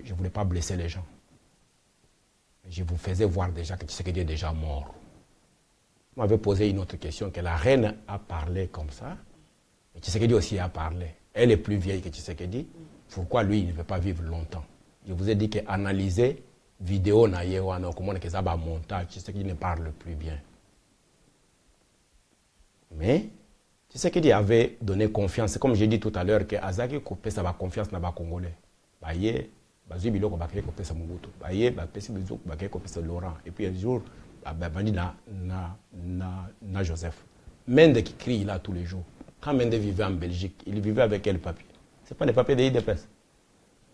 Je ne voulais pas blesser les gens. Je vous faisais voir déjà que Tshisekedi est déjà mort. Vous m'avez posé une autre question, que la reine a parlé comme ça, et Tshisekedi aussi a parlé. Elle est plus vieille que Tshisekedi. Pourquoi lui, il ne veut pas vivre longtemps? Je vous ai dit qu'analyser vidéo na yewana, comment que ça va montage, Tshisekedi ne parle plus bien. Mais Tshisekedi avait donné confiance, comme j'ai dit tout à l'heure, que Azaki coupé sa confiance dans les Congolais. Baye, Bazui Biloko Baké coupé sa Mobutu. Baye, Bapesi Bizou Baké coupé sa Laurent. Et puis un jour, Bandi na Joseph. Mende qui crie là tous les jours. Quand Mende vivait en Belgique, il vivait avec quel papier? Ce n'est pas les papiers de l'IDPS.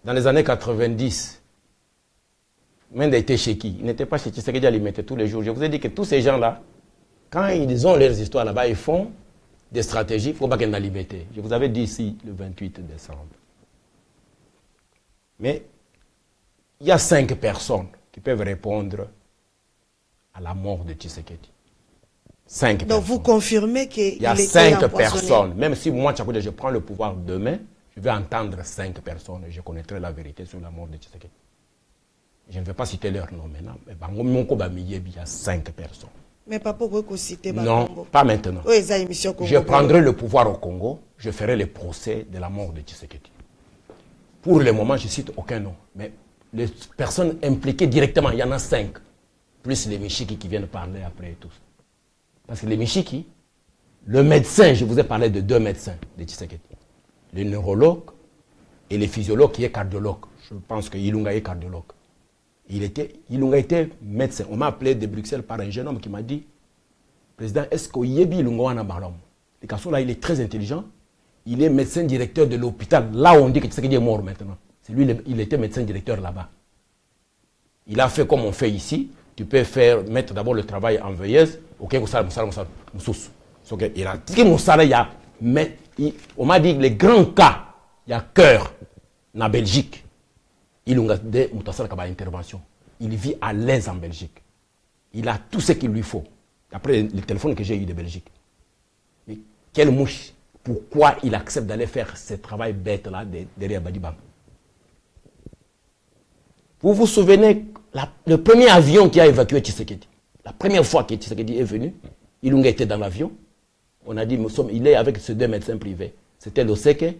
Dans les années 90, Mende était chez qui? Il n'était pas chez Tshisekedi, il mettait tous les jours. Je vous ai dit que tous ces gens-là, quand ils ont leurs histoires là-bas, ils font des stratégies, il ne faut pas qu'il y ait de la liberté. Je vous avais dit ici le 28 décembre. Mais il y a 5 personnes qui peuvent répondre à la mort de Tshisekedi. 5 personnes. Donc vous confirmez qu'il y a 5 personnes. Même si moi, je prends le pouvoir demain, je vais entendre 5 personnes et je connaîtrai la vérité sur la mort de Tshisekedi. Je ne vais pas citer leur nom maintenant. Mais il y a 5 personnes. Mais pas pour vous citer. Non, pas maintenant. Je prendrai le pouvoir au Congo, je ferai le procès de la mort de Tshisekedi. Pour le moment, je ne cite aucun nom. Mais les personnes impliquées directement, il y en a 5. Plus les Michiki qui viennent parler après et tout. Parce que les Michiki, le médecin, je vous ai parlé de 2 médecins de Tshisekedi. Le neurologue et le physiologue qui est cardiologue. Je pense que Ilunga est cardiologue. Ilunga était médecin. On m'a appelé de Bruxelles par un jeune homme qui m'a dit, Président, est-ce que Yebi Ilunga wana balom? Le garçon là, il est très intelligent. Il est médecin directeur de l'hôpital. Là où on dit que Tshisekedi est mort maintenant. C'est lui, il était médecin directeur là-bas. Il a fait comme on fait ici. Tu peux mettre d'abord le travail en veilleuse. Ok, on m'a dit les grands cas, il y a cœur en Belgique. Il a intervention. Il vit à l'aise en Belgique. Il a tout ce qu'il lui faut. Après le téléphone que j'ai eu de Belgique. Mais quelle mouche. Pourquoi il accepte d'aller faire ce travail bête là derrière Badibam? Vous vous souvenez, le premier avion qui a évacué Tshisekedi, la première fois que Tshisekedi est venu, Ilunga était dans l'avion. On a dit, il est avec ces 2 médecins privés. C'était Loseke,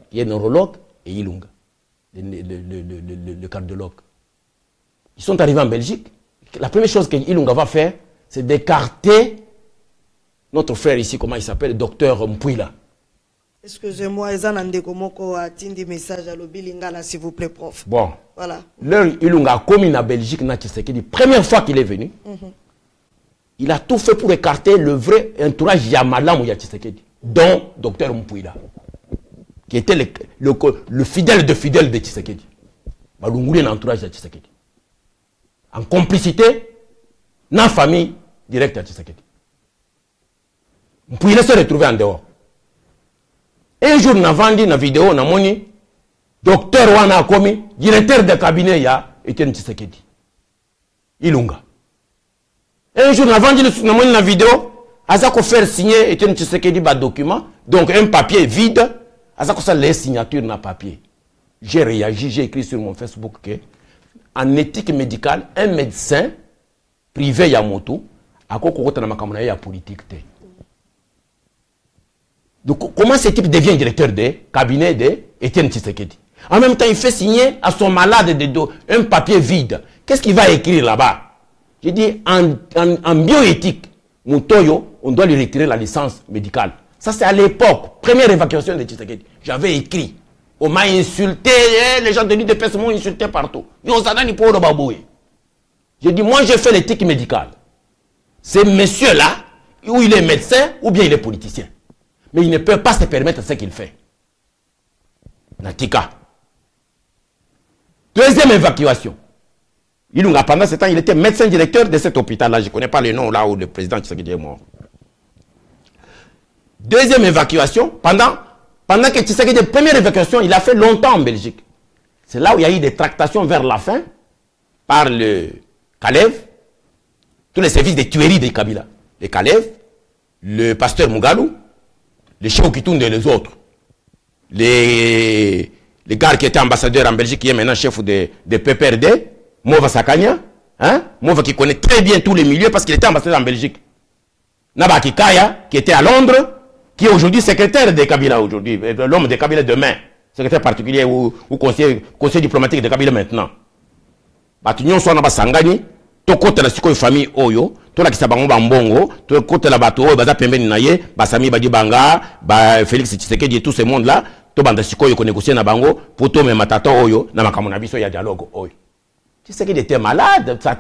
qui est neurologue, et Ilunga, le cardiologue. Ils sont arrivés en Belgique. La première chose que Ilunga va faire, c'est d'écarter notre frère ici, comment il s'appelle, docteur Mpouila. Excusez-moi, Ezanandekomoko a des messages à l'Obilingala, s'il vous plaît, prof. Bon. Voilà. Leur Ilunga, comme en Belgique, première fois qu'il est venu, il a tout fait pour écarter le vrai entourage Yamala Mouya Tshisekedi, dont docteur Mpouila, qui était le fidèle de Tshisekedi. Balunguli l'entourage de Tshisekedi. En complicité, dans la famille directe de Tshisekedi. Mpouila se retrouver en dehors. Un jour, on a vendu une vidéo, on a moni, docteur Wana Akomi, directeur de cabinet, ya Etienne Tshisekedi. Ilunga. Un jour, on a vendu une vidéo, Azako faire signer Etienne Tshisekedi par document, donc un papier vide, Azako ça les signatures dans papier. J'ai réagi, j'ai écrit sur mon Facebook que, en éthique médicale, un médecin privé Yamoto, a quoi qu'on a makamona ya politique. Donc, comment ce type devient directeur de cabinet d'Etienne Tshisekedi? En même temps, il fait signer à son malade de dos un papier vide. Qu'est-ce qu'il va écrire là-bas? J'ai dit, en bioéthique, Moutoyo, on doit lui retirer la licence médicale. Ça, c'est à l'époque, première évacuation de Tshisekedi. J'avais écrit. On m'a insulté, les gens de l'UDPS m'ont insulté partout. J'ai dit, moi, je fais l'éthique médicale. C'est monsieur-là, ou il est médecin, ou bien il est politicien. Mais il ne peut pas se permettre ce qu'il fait. Natika. Deuxième évacuation. Pendant ce temps, il était médecin directeur de cet hôpital-là. Je ne connais pas le nom là où le président Tshisekedi est mort. Deuxième évacuation. Pendant que Tshisekedi, première évacuation, il a fait longtemps en Belgique. C'est là où il y a eu des tractations vers la fin par le Kalev, tous les services de tuerie de Kabila. Le Kalev, le pasteur Mugalou, les Cheikh Kitunde et les autres, les le gars qui était ambassadeur en Belgique, qui est maintenant chef de PPRD, Mova Sakanya, hein? Mova qui connaît très bien tous les milieux parce qu'il était ambassadeur en Belgique. Nabaki Kaya, qui était à Londres, qui est aujourd'hui secrétaire de Kabila aujourd'hui, l'homme de Kabila demain, secrétaire particulier ou conseiller diplomatique de Kabila maintenant. Batunyon soit naba sangani, to kote la siko famille Oyo, to la kisabango bambongo, to kote la bato Oyo, baza pembeni naye, basami badi banga, ba Félix Tshisekedi et tout ce monde là, to banda siko yo ko négocier na bango, pour to me matata Oyo, na makamona biso ya dialogue Oyo. Tshisekedi était malade, la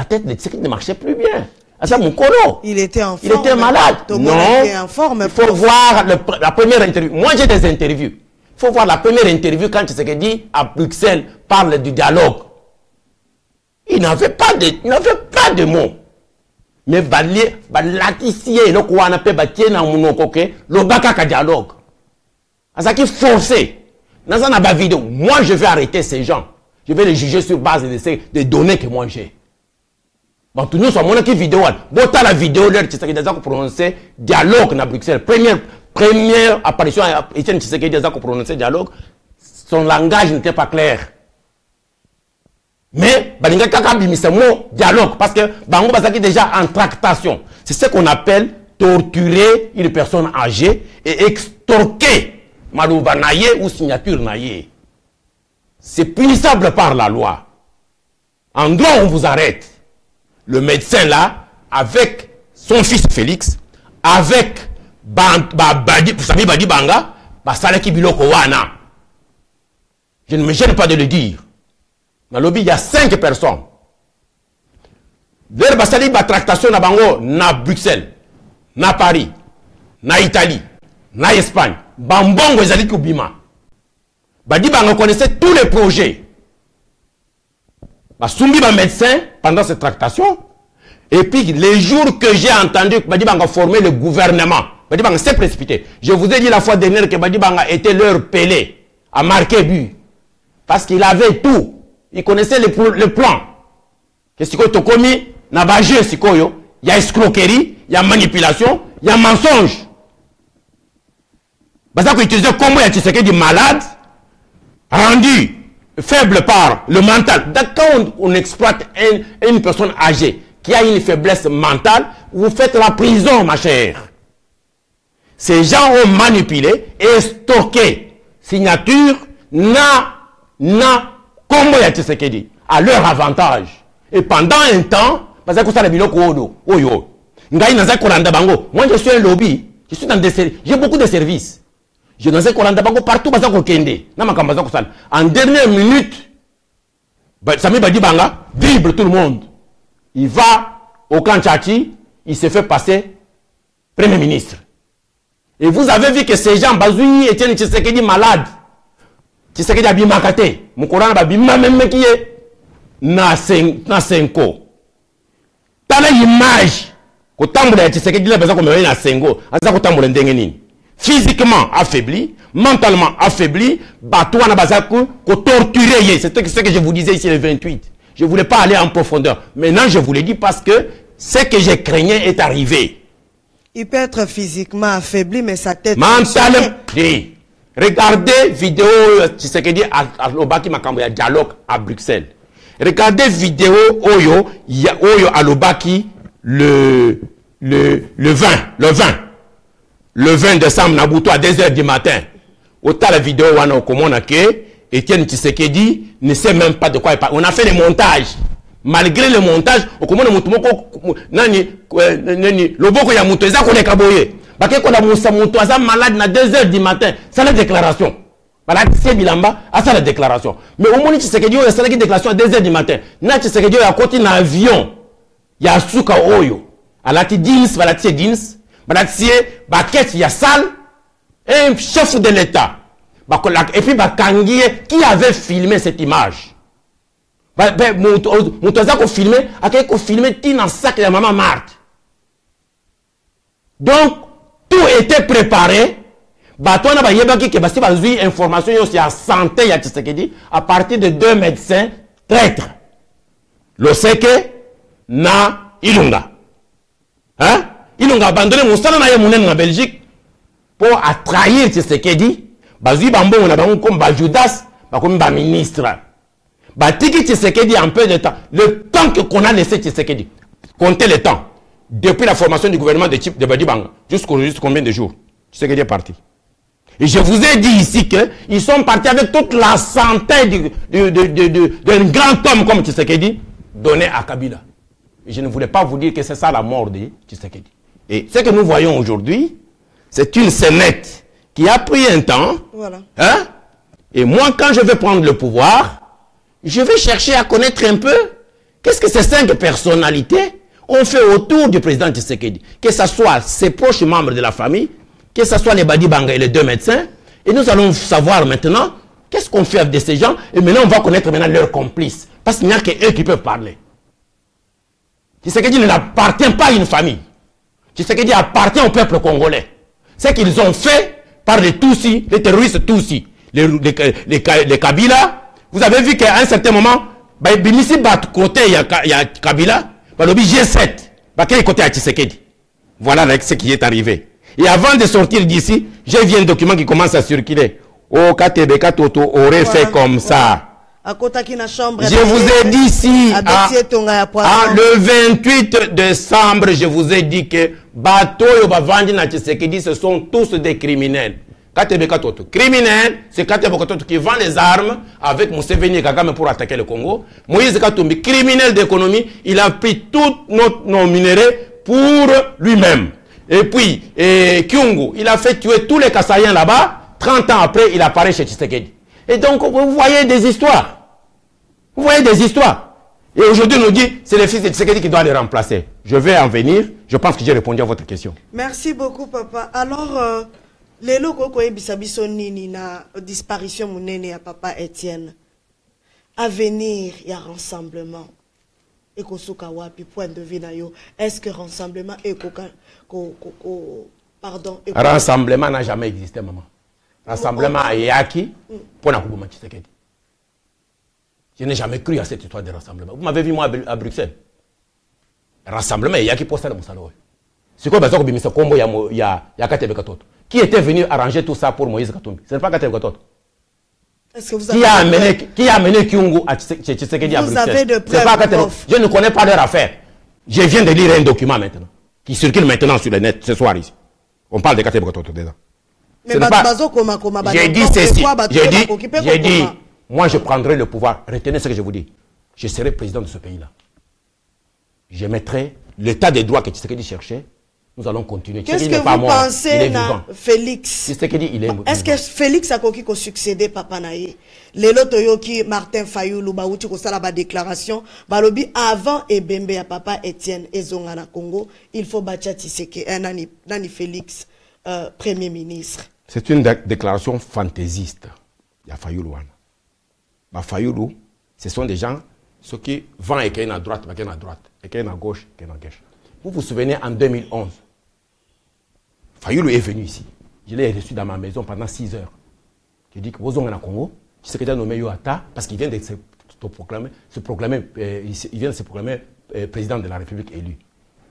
tête de Tshisekedi ne marchait plus bien. Il était en forme. Il était malade. Non, il faut voir la première interview. Moi, j'ai des interviews. Il faut voir la première interview quand Tshisekedi à Bruxelles parle du dialogue. Il n'avait pas de mots. Mais latissier, le quoi on appelle batien en monocoque, le baka dialogue. À ça qui forcé. Dans un vidéo, moi je vais arrêter ces gens. Je vais les juger sur base des données que moi j'ai. Bon, tout nous sommes mon vidéo. Bon, la vidéo, l'heure Tshisekedi a prononcé dialogue à Bruxelles. Première apparition à Etienne Tshisekedi a prononcé dialogue. Son langage n'était pas clair. Mais, balinga kaka bimise mot dialogue parce que bango basaki déjà en tractation. C'est ce qu'on appelle torturer une personne âgée et extorquer malouba naye ou signature naye. C'est punissable par la loi. En droit, on vous arrête. Le médecin là, avec son fils Félix, avec Sami Badi Banga, Basalaki Biloko Wana. Je ne me gêne pas de le dire. Dans le lobby, il y a 5 personnes. Vers Basali, la tractation na Bango, na Bruxelles, na Paris, na Italie, na Espagne. Bambongo ezali kubima. Badi Banga connaissait tous les projets. Basumbi ba médecin pendant cette tractation. Et puis les jours que j'ai entendu que Badi Banga formait le gouvernement, Badi Banga s'est précipité. Je vous ai dit la fois dernière que Badi Banga était leur Pelé à marquer but. Parce qu'il avait tout. Il connaissait le plan. Qu'est-ce que tu as commis? Il y a escroquerie, il y a manipulation, il y a mensonge. Parce qu'il utilisait comment il y a des malades, rendu faible par le mental. Quand on exploite une personne âgée qui a une faiblesse mentale, vous faites la prison, ma chère. Ces gens ont manipulé et stocké signature comme il y a Tshisekedi, à leur avantage. Et pendant un temps, parce que ça le biloko odo, oyo. Ngai naza kolanda bango. Moi je suis un lobby, je suis dans des services, j'ai beaucoup de services. Je naza kolanda bango partout baza ko kende. Na makamba za ko sala. En dernière minute, Sami Badi Banga dribble tout le monde. Il va au camp Tchachi, il se fait passer Premier ministre. Et vous avez vu que ces gens, Bazoui, Etienne Tshisekedi malade. Tshisekedi abimakate. Mukorana babima même qui est na senko. Tala image. Ko tambola Tshisekedi la besoin comme na sengo. Aza ko tambola ndenge nini. Physiquement affaibli, mentalement affaibli, batouana bazaku ko torturer. C'est ce que je vous disais ici le 28. Je voulais pas aller en profondeur. Maintenant je vous le dis parce que ce que je craignais est arrivé. Il peut être physiquement affaibli mais sa tête mentalement. Regardez vidéo Tshisekedi à l'Obaki Makambo, il y a dialogue à Bruxelles. Regardez vidéo Oyo, il y a Oyo à l'Obaki le 20 décembre Nabuto à 2h du matin. Autant la vidéo wana comment on a que Etienne Tshisekedi ne sait même pas de quoi il parle. On a fait le montage. Malgré le montage, au comment nani loboko ya muto eza ko le kaboye. Parce qu'on a malade à 2h du matin, c'est la déclaration. C'est Bilamba, c'est la déclaration. Mais au moins, c'est que Dieu a fait la déclaration à 2h du matin. C'est que Dieu a côté un avion. Il y a Souka Oyo. À la Tidins, à la Tidins, à la Baket, il y a Sal, un chef de l'État. Et puis Bakangie, qui avait filmé cette image. Moutoza ko filmé, a quelqu'un filmé Tina sac de la maman Marthe. Donc, tout était préparé. Batouana ba yebaki ke basi bazui information yo sur la santé ya Tshisekedi à partir de 2 médecins traîtres. Loseke na Ilunga. Hein? Ilunga abandonné mon salon na Belgique pour trahir Tshisekedi, Bazui Bambo, on a comme Bajudas, comme ministre. Batiki Tshisekedi un peu de temps. Le temps qu'on a laissé Tshisekedi. Comptez le temps. Depuis la formation du gouvernement de Badi Banga. Jusqu'au combien de jours Tshisekedi est parti. Et je vous ai dit ici qu'ils sont partis avec toute la santé d'un grand homme comme Tshisekedi donné à Kabila. Et je ne voulais pas vous dire que c'est ça la mort de Tshisekedi. Et ce que nous voyons aujourd'hui, c'est une scénette qui a pris un temps. Voilà. Hein? Et moi, quand je vais prendre le pouvoir, je vais chercher à connaître un peu qu'est-ce que ces 5 personnalités ont fait autour du président Tshisekedi. Que ce soit ses proches membres de la famille, que ce soit les Badi Banga et les 2 médecins. Et nous allons savoir maintenant qu'est-ce qu'on fait avec ces gens. Et maintenant, on va connaître maintenant leurs complices. Parce qu'il n'y a qu'eux qui peuvent parler. Tshisekedi n'appartient pas à une famille. Tshisekedi appartient au peuple congolais. Ce qu'ils ont fait par les Tutsis, les terroristes Tutsis, les Kabila. Vous avez vu qu'à un certain moment, Bimissi bat côté il y a Kabila, Balobi G7, quel côté à Tshisekedi. Voilà ce qui est arrivé. Et avant de sortir d'ici, j'ai vu un document qui commence à circuler. Oh, Katebeka Toto aurait fait comme ça. Je vous ai dit ici, le 28 décembre, je vous ai dit que Bato Yobavandi na Tshisekedi, ce sont tous des criminels. Katebeka Toto. Criminel, c'est Katebeka Toto qui vend les armes avec Museveni et Kagame pour attaquer le Congo. Moïse Katumbi, criminel d'économie, il a pris tous nos minéraux pour lui-même. Et puis, Kyungu, il a fait tuer tous les Kassaïens là-bas. 30 ans après, il apparaît chez Tshisekedi. Et donc, vous voyez des histoires. Vous voyez des histoires. Et aujourd'hui, on nous dit, c'est le fils de Tshisekedi qui doit les remplacer. Je vais en venir. Je pense que j'ai répondu à votre question. Merci beaucoup, papa. Alors, les locaux qui ont nini na disparition mounene à papa Étienne. À venir, il y a rassemblement. Et point de vue est-ce que rassemblement et pardon rassemblement n'a jamais existé, maman. Rassemblement à Yaki pour la Koubouma Tshisekedi. Je n'ai jamais cru à cette histoire de rassemblement. Vous m'avez vu moi à Bruxelles. Rassemblement et Yaki pour ça le Moussalo. C'est quoi Bazok Bimisa Kombo il y a Katebe Katoto. Qui était venu arranger tout ça pour Moïse Katumbi? Ce n'est pas Katebe Katoto. Qui a amené Kyungu à Tshisekedi à Bruxelles? Vous avez de preuves. Je ne connais pas leur affaire. Je viens de lire un document maintenant, qui circule maintenant sur le net ce soir ici. On parle de Katebe Katoto déjà. J'ai dit ceci. J'ai dit, moi je prendrai le pouvoir. Retenez ce que je vous dis. Je serai président de ce pays-là. Je mettrai l'état des droits que Tshisekedi cherchait. Nous allons continuer. Qu'est-ce que vous pensez de Félix? Est-ce que Félix a succédé Papa Naye? Les Lotoyoki, Martin Fayoulou, Baouti, Kosalaba déclaration, Balobi, avant Ebembe à Papa Étienne et Zongana Congo, il faut bâtir Tshisekedi, Nani Félix, Premier ministre. C'est une déclaration fantaisiste. Il y a Fayoulou. Fayoulou, ce sont des gens, ceux qui vont et qui sont à droite, et qui sont à droite, et qui sont à gauche, et qui sont à gauche. Vous vous souvenez, en 2011, Fayoulou est venu ici. Je l'ai reçu dans ma maison pendant 6 heures. Je dis que vous êtes au Congo, Tshisekedi a nommé Yoata parce qu'il vient de se proclamer président de la République élu.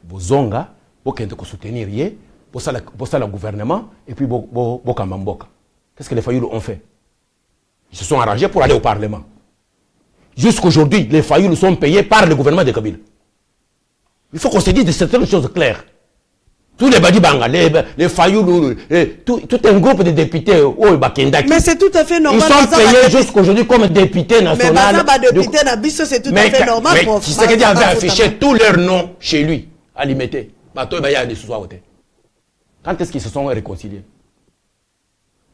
Vous êtes pour soutenir pour ça le gouvernement et puis pour Kamamboka. Qu'est-ce que les Fayoulou ont fait? Ils se sont arrangés pour aller au Parlement. Jusqu'aujourd'hui, les Fayoulou sont payés par le gouvernement de Kabila. Il faut qu'on se dise de certaines choses claires. Tous les Badibanga, les Fayoulou, tout un groupe de députés au Bakendaki. Mais c'est tout à fait normal. Ils sont payés jusqu'aujourd'hui comme députés nationaux. Mais c'est tout à fait normal. Mais Tshisekedi avait affiché tous leurs noms chez lui, à l'imiter. Quand est-ce qu'ils se sont réconciliés?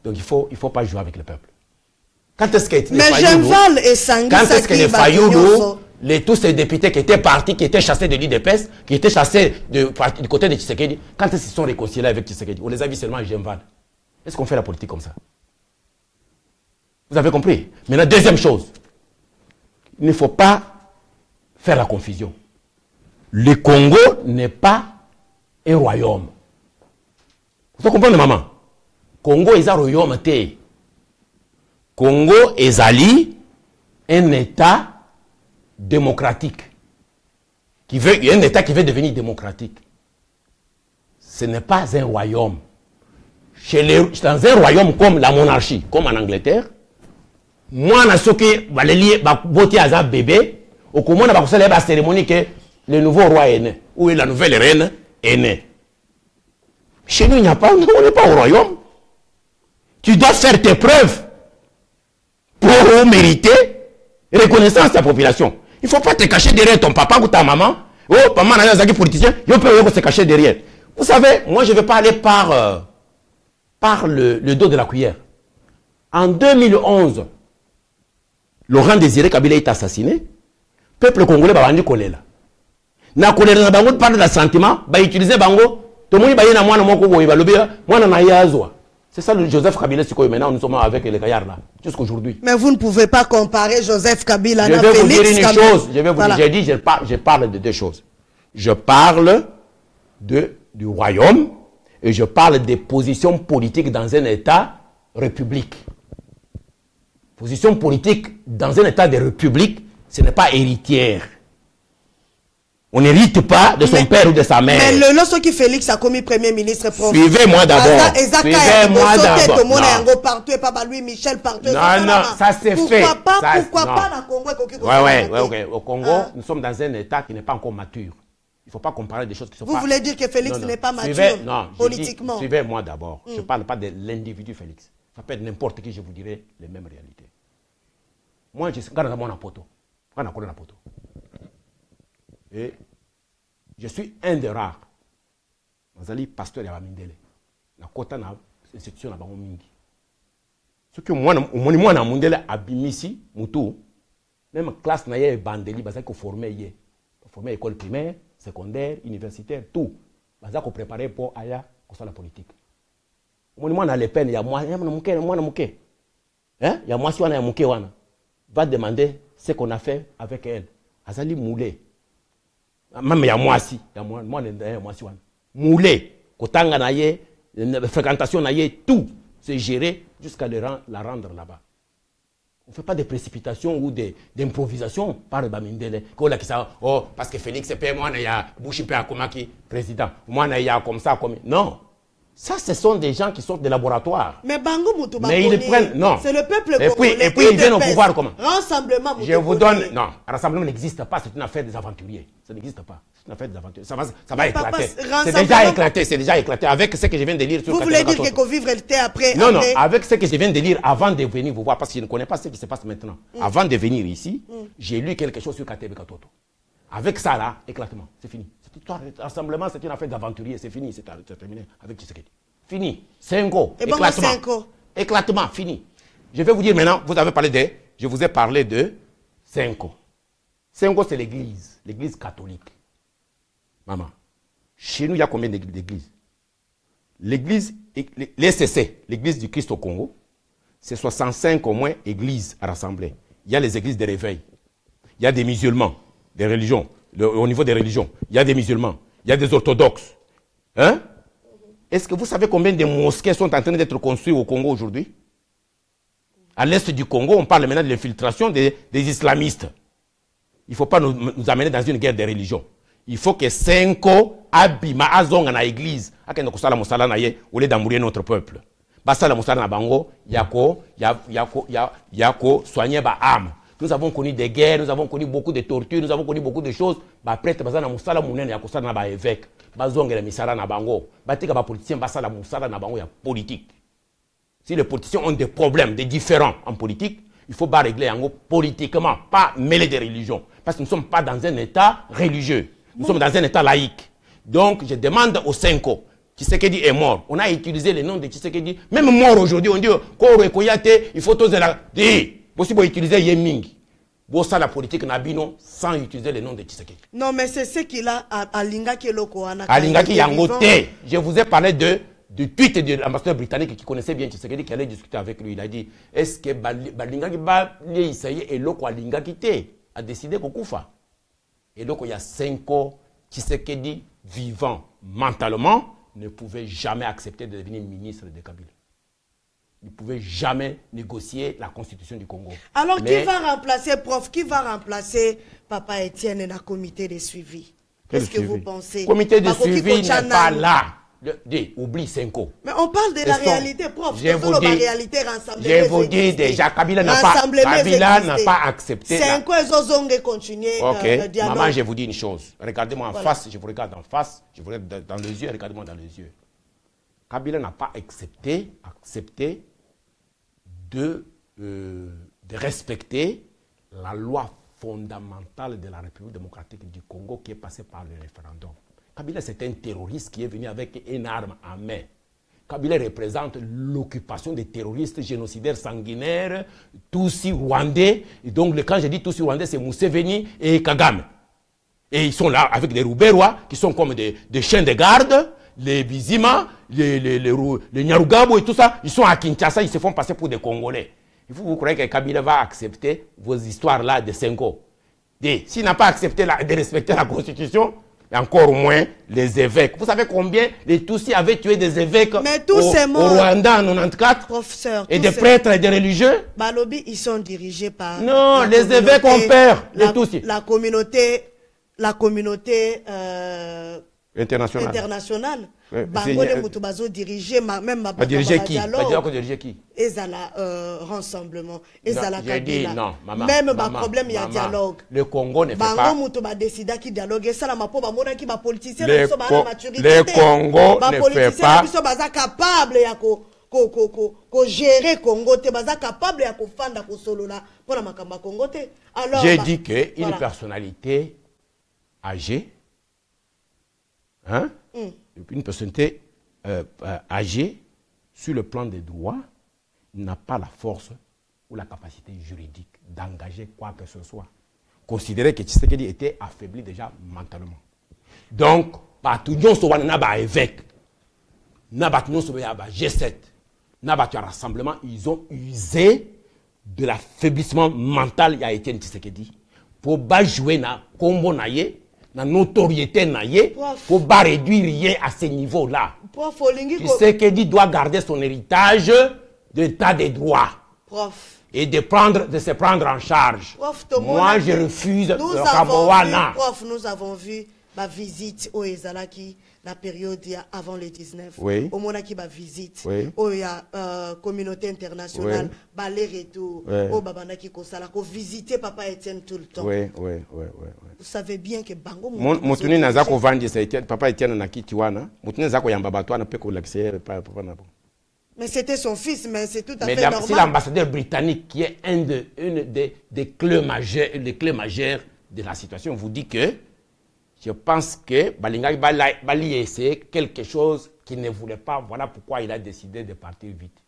Donc il faut pas jouer avec le peuple. Quand est-ce que les Fayoulou, tous ces députés qui étaient partis, qui étaient chassés de l'IDPS, qui étaient chassés du côté de Tshisekedi, quand est-ce qu'ils sont réconciliés avec Tshisekedi? On les a vus seulement à Genval. Est-ce qu'on fait la politique comme ça? Vous avez compris? Maintenant, deuxième chose. Il ne faut pas faire la confusion. Le Congo n'est pas un royaume. Vous comprenez, maman? Congo est un royaume. Congo est un État démocratique. Un État qui veut devenir démocratique. Ce n'est pas un royaume. dans un royaume comme la monarchie, comme en Angleterre, moi, je suis un bébé, au moment où on a la cérémonie que le nouveau roi est né, ou la nouvelle reine est née. Chez nous, on n'est pas au royaume. Tu dois faire tes preuves pour mériter reconnaissance de la population. Il ne faut pas te cacher derrière ton papa ou ta maman. Oh, maman, on est politicien, il peut se cacher derrière. Vous savez, moi, je ne vais pas aller par le dos de la cuillère. En 2011, Laurent Désiré Kabila est assassiné. Le peuple congolais va vendre colère. Na colère na bango parle de sentiment, va utiliser bango. Tout le monde va y aller na moi c'est ça le Joseph Kabila, c'est quoi maintenant nous sommes avec les gaillards là, jusqu'aujourd'hui. Mais vous ne pouvez pas comparer Joseph Kabila à Félix. Je vais vous dire une chose, je parle de deux choses. Je parle du royaume et je parle des positions politiques dans un État république. Position politique dans un État de république, ce n'est pas héritière. On n'hérite pas de son père ou de sa mère. Mais lorsque Félix a commis Premier ministre, suivez-moi d'abord. Suivez-moi d'abord. Non, ça c'est fait. Pourquoi pas la Congo? Oui. Au Congo, nous sommes dans un État qui n'est pas encore mature. Il ne faut pas comparer des choses qui sont Vous voulez dire que Félix n'est pas mature politiquement? Suivez-moi d'abord. Je ne parle pas de l'individu Félix. Ça peut être n'importe qui, je vous dirai les mêmes réalités. Moi, je suis dans mon poto. Et je suis un des rares. Nazali pasteur ya Bamindele. Na kota na institution na bango mingi. Ce que moi na Mundele abimisi mutu. Même classe na ye bandeli bazali ko former ye. Former école primaire, secondaire, universitaire, tout. Bazali ko préparer pour aya ko la politique. Moi na le peine ya moi na muke. Hein? Ya moi si wana ya muke wana. Va demander ce qu'on a fait avec elle. Azali moulé. Même il y a moi si, moulé, kotanga na ye, fréquentation na ye, tout, c'est géré jusqu'à la rendre là-bas. On ne fait pas de précipitation ou d'improvisation par Bamindele. Oh, parce que Félix, c'est moi, il y a Bouchi Komaki, président. Moi, il y a comme ça, comme. Non. Ça, ce sont des gens qui sortent des laboratoires. Mais Bango Moutou mais ils prennent, non. C'est le peuple congolais. Et puis ils viennent au pouvoir comment? Rassemblement Moutou. Je vous donne, non, rassemblement n'existe pas, c'est une affaire des aventuriers. Ça n'existe pas. C'est une affaire des aventuriers. Ça va éclater. C'est déjà éclaté. Avec ce que je viens de lire sur vous voulez dire que Kovivre était après? Non, non, avec ce que je viens de lire avant de venir vous voir, parce que je ne connais pas ce qui se passe maintenant. Avant de venir ici, j'ai lu quelque chose sur Katebe Katoto. Avec ça là, éclatement, c'est fini. Cette histoire de rassemblement, c'est une affaire d'aventurier, c'est fini, c'est terminé avec Tshisekedi. Fini. 5 ans. Éclatement. Éclatement, fini. Je vais vous dire maintenant, vous avez parlé je vous ai parlé de 5 ans. 5 ans, c'est l'église catholique. Maman, chez nous, il y a combien d'églises? L'église, l'ECC, l'église du Christ au Congo, c'est 65 au moins églises à rassembler. Il y a les églises de réveil. Il y a des musulmans, des religions, au niveau des religions. Il y a des musulmans, il y a des orthodoxes. Hein? Est-ce que vous savez combien de mosquées sont en train d'être construites au Congo aujourd'hui? À l'est du Congo, on parle maintenant de l'infiltration des islamistes. Il ne faut pas nous amener dans une guerre des religions. Il faut que 5 ans abima azonga na église akenda kusala musala na ye au lieu d'embrouiller notre peuple. Basala musala na bango yako soigner ba âme. Nous avons connu des guerres, nous avons connu beaucoup de tortures, nous avons connu beaucoup de choses. Ba prêtre basala musala munene yako sala na ba évêque. Bazonga la misala na bango. Batika ba politicien basala musala na bango ya politique. Si les politiciens ont des problèmes, des différends en politique, il faut pas régler en politiquement, pas mêler des religions. Parce que nous ne sommes pas dans un état religieux. Nous sommes dans un état laïque. Donc, je demande aux 5 ans, Tshisekedi est mort. On a utilisé le nom de Tshisekedi. Même mort aujourd'hui, on dit, Koro et Koyate, il faut tous la dire. Possible utiliser Yeming. Bossa la politique Nabino sans utiliser le nom de Tshisekedi. Non, mais c'est ce qu'il a à Lingaki Loko. À Lingaki Yangote. Je vous ai parlé du tweet de l'ambassadeur britannique qui connaissait bien Tshisekedi, qui allait discuter avec lui. Il a dit, est-ce que Balingaki et Loko à Lingaki a décidé qu'on koufa? Et donc, il y a 5 ans, Tshisekedi, vivant mentalement, ne pouvait jamais accepter de devenir ministre de Kabila. Il ne pouvait jamais négocier la constitution du Congo. Alors, qui va remplacer, prof, qui va remplacer Papa Etienne dans le comité de suivi? Qu'est-ce que vous pensez? Le comité de suivi n'est pas là. oublie Senko. Mais on parle de la réalité, prof. Je vous dis déjà, Kabila n'a pas accepté. Senko et Zozongue continuer le dialogue. Maman, je vous dis une chose. Regardez-moi en face, je vous regarde en face, je vous regarde dans les yeux, regardez-moi dans les yeux. Kabila n'a pas accepté de respecter la loi fondamentale de la République démocratique du Congo qui est passée par le référendum. Kabila, c'est un terroriste qui est venu avec une arme en main. Kabila représente l'occupation des terroristes génocidaires sanguinaires, Tutsi rwandais. Et donc, quand je dis Tutsi rwandais, c'est Museveni et Kagame. Et ils sont là avec des Rouberois qui sont comme des chiens de garde, les Bizima, les Nyarugabo et tout ça. Ils sont à Kinshasa, ils se font passer pour des Congolais. Vous croyez que Kabila va accepter vos histoires-là de Senko? S'il n'a pas accepté de respecter la Constitution, et encore moins les évêques. Vous savez combien les Tutsis avaient tué des évêques au Rwanda en 94? Professeur, et des prêtres et des religieux? Balobi, ils sont dirigés par... Non, les évêques ont peur, les Tutsis. La communauté internationale. Bango de Mutubazo dirigé, même ma diriger qui? Diriger qui? Ezala rassemblement, Ezala Kabila. Non, maman. Même ma problème, il y a dialogue. Le Congo ne fait pas. Bango Mutuba décida qui dialogue. Et ça, la mapo, ba mona qui ba politicien, le Congo ne fait pas. Ils sont capables de gérer Congo, ils sont capables de faire ko solo là pour la makamba Congo. Alors, j'ai dit que une personnalité âgée, une personnalité âgée sur le plan des droits n'a pas la force ou la capacité juridique d'engager quoi que ce soit. Considérez que Tshisekedi était affaibli déjà mentalement. Donc, partout n'a pas évêque, n'a pas G7, n'a pas rassemblement, ils ont usé de l'affaiblissement mental de Etienne Tshisekedi pour jouer na combo naie. La notoriété naïe pour pas réduire rien à ce niveau-là. Tshisekedi doit garder son héritage d'état des droits. Et de se prendre en charge. Moi, je refuse nous avons vu ma visite au Ezalaki la période avant le 19. Oui. Au Monaki ma visite. Oui. Au communauté internationale. Oui. Les retours. Au Babanaki Kosala. Ko visiter Papa Etienne tout le temps. Oui. Vous savez bien que Bango Moutuni Nazako Vandi, c'est Papa Etienne Naki Tiwana. Moutuni Nazako Yambabatoana Peko l'accès. Mais c'était son fils, mais c'est tout à fait normal. C'est l'ambassadeur britannique qui est une des clés majeures de la situation. Vous dit que je pense que Bali a essayé quelque chose qu'il ne voulait pas. Voilà pourquoi il a décidé de partir vite.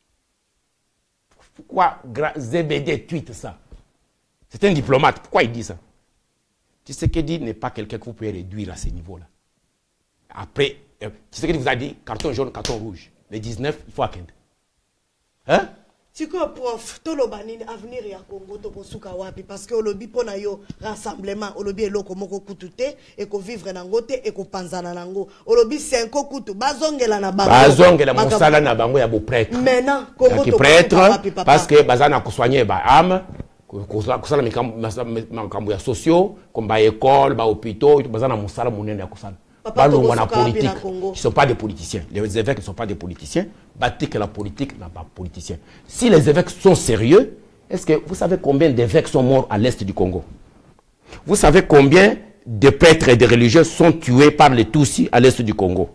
Pourquoi ZBD tweet ça? C'est un diplomate. Pourquoi il dit ça? Tshisekedi n'est pas quelqu'un que vous pouvez réduire à ce niveau-là. Après, Tshisekedi vous a dit carton jaune, carton rouge. Les 19, il faut attendre. Hein? Tu crois, prof, tout le avenir ya Congo to kosuka wapi parce que olobi pona yo rassemblement olobi eloko moko kutute et ko vivre na ngote et ko panzana nango olobi 5 kutu bazongela na bango bazongela musala na bango ya bo prêtre maintenant Congo to prêtre parce que bazana ko soigner ba âme ko sala mikambo ya sociaux comme ba école ba hôpitaux bazana musala munene ya kusala. Politique. Ils ne sont pas des politiciens. Les évêques ne sont pas des politiciens. Que la politique n'a pas de politiciens. Si les évêques sont sérieux, est-ce que vous savez combien d'évêques sont morts à l'est du Congo? Vous savez combien de prêtres et de religieux sont tués par les Tutsis à l'est du Congo?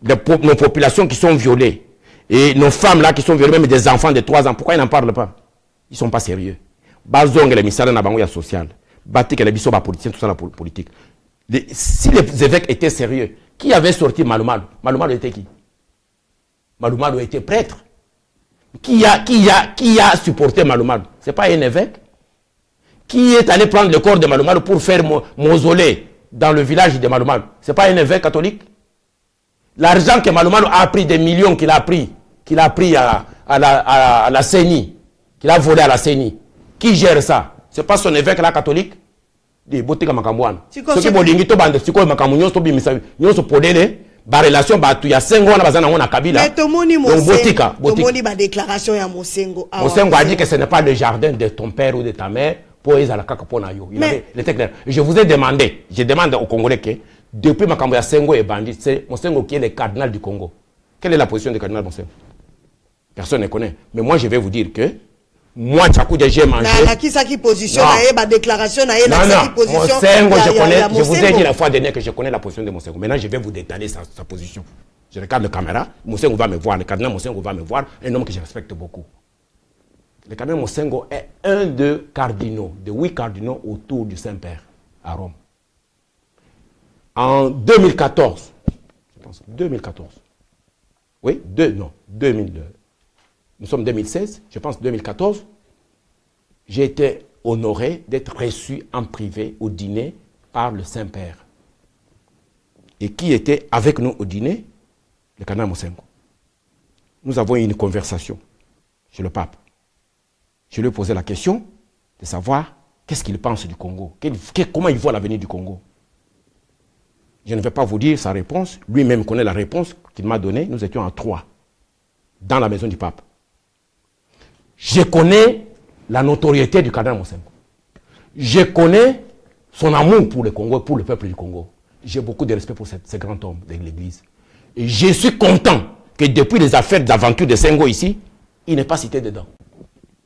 Nos populations qui sont violées. Et nos femmes là qui sont violées, même des enfants de 3 ans. Pourquoi ils n'en parlent pas? Ils ne sont pas sérieux. Bazong et les missaires na bango ya social. Batik et les bisous politiciens, tout ça la politique. Si les évêques étaient sérieux, qui avait sorti Malumalu? Malumalu était qui? Malumalu était prêtre. Qui a supporté Malumalu? Ce n'est pas un évêque. Qui est allé prendre le corps de Malumalu pour faire mausolée dans le village de Malumalu? Ce n'est pas un évêque catholique. L'argent que Malumalu a pris, des millions qu'il a pris à la CENI, qu'il a volé à la CENI, qui gère ça? Ce n'est pas son évêque là catholique? De botika makambwana soki bolingi to bande sikoyo makambo nyonso bimisa nyonso podele ba relation ba tu ya sengo wana bazana ngona Kabila mais tomoni botika tomoni ba déclaration ya Mosengo a dit que ce n'est pas le jardin de ton père ou de ta mère pour ezala kaka pona yo il était clair. Je vous ai demandé, je demande aux Congolais que depuis Makambo Sengo et bandit, c'est Monsengo qui est le cardinal du Congo. Quelle est la position du cardinal Monsengo? Personne ne connaît. Mais moi, je vais vous dire que moi, Tchakoudja, j'ai mangé. Qui position, déclaration, Monsengo, je vous ai dit la fois dernière que je connais la position de Monsengo. Maintenant, je vais vous détailler sa position. Je regarde la caméra, Monsengo va me voir, le cardinal Monsengo va me voir, un homme que je respecte beaucoup. Le cardinal Monsengo est un des 8 cardinaux autour du Saint-Père à Rome. En 2014, je pense 2014, oui, 2002. Nous sommes 2016, je pense 2014, j'ai été honoré d'être reçu en privé au dîner par le Saint-Père. Et qui était avec nous au dîner? Le cardinal Monsengo. Nous avons eu une conversation chez le pape. Je lui ai posé la question de savoir qu'est-ce qu'il pense du Congo, comment il voit l'avenir du Congo. Je ne vais pas vous dire sa réponse, lui-même connaît la réponse qu'il m'a donnée. Nous étions à 3 dans la maison du pape. Je connais la notoriété du cardinal Monsengo. Je connais son amour pour le Congo, pour le peuple du Congo. J'ai beaucoup de respect pour ce grand homme de l'Église. Et je suis content que depuis les affaires d'aventure de Sengo ici, il n'est pas cité dedans.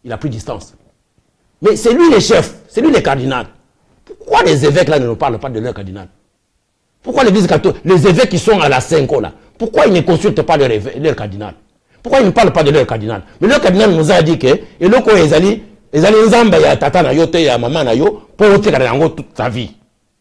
Il a pris distance. Mais c'est lui le chef, c'est lui le cardinal. Pourquoi les évêques là ne nous parlent pas de leur cardinal? Pourquoi l'Église catholique, les évêques qui sont à la Sengo là, pourquoi ils ne consultent pas leur cardinal? Pourquoi ils ne parlent pas de leur cardinal? Mais leur cardinal nous a dit que et le ko ezali nzamba ya tata na yo te ya maman na yo pour otika yango toute sa vie.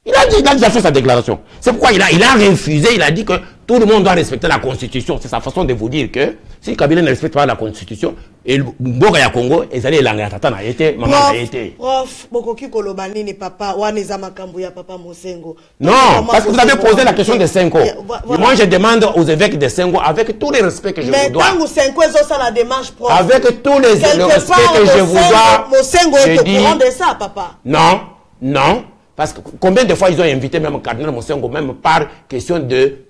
Il a déjà fait sa déclaration. C'est pourquoi il a refusé, il a dit que tout le monde doit respecter la Constitution. C'est sa façon de vous dire que si Kabila ne respecte pas la Constitution, et le Mboka ya Congo, ezali elanga ya tata na yete, maman na yete. Prof, bokoki kolobani ni papa, waneza makambu ya papa Monsengo. Non, parce que vous avez posé la question de Sengo. Moi, je demande aux évêques de Sengo, avec tous les respects que je vous dois. Mais Sengo est ça la démarche, prof. Avec tous les respects que je vous dois. Monsengo est au courant de ça, papa. Non, non. Parce que combien de fois ils ont invité même le cardinal Monsengo, même par question de